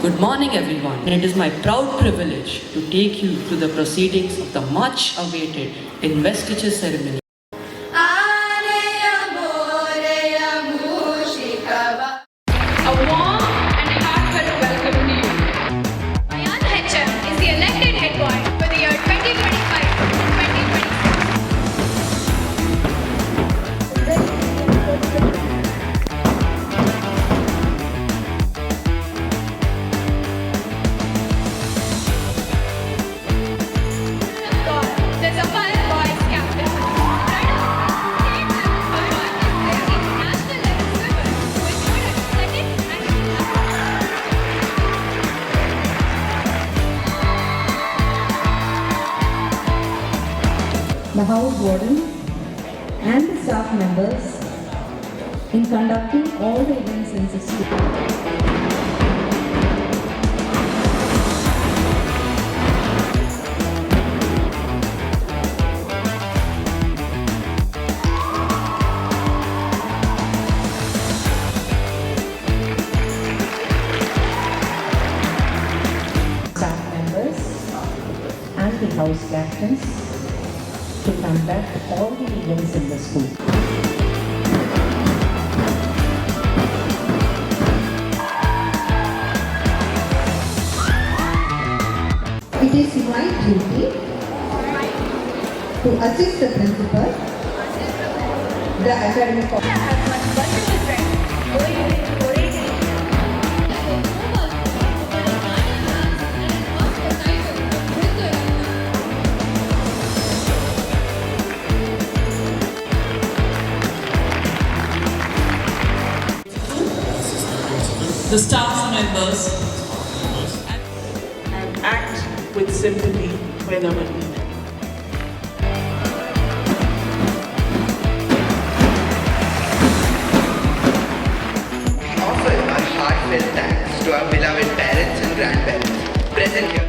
Good morning, everyone. It is my proud privilege to take you to the proceedings of the much awaited investiture ceremony. A warm and heartfelt welcome to you. Mayan HM is the elected head boy for the year 2025-2026. There's a fire boys captain. International level swimmer who is good at second and the House Warden and the staff members in conducting all the events in the school. Staff members and the house captains to conduct all the events in the school. It is my duty to assist the principal, the academic officer. has much wonderful friends going into oratory. The staff members and act with sympathy whenever needed. We offer our heartfelt thanks to our beloved parents and grandparents present here.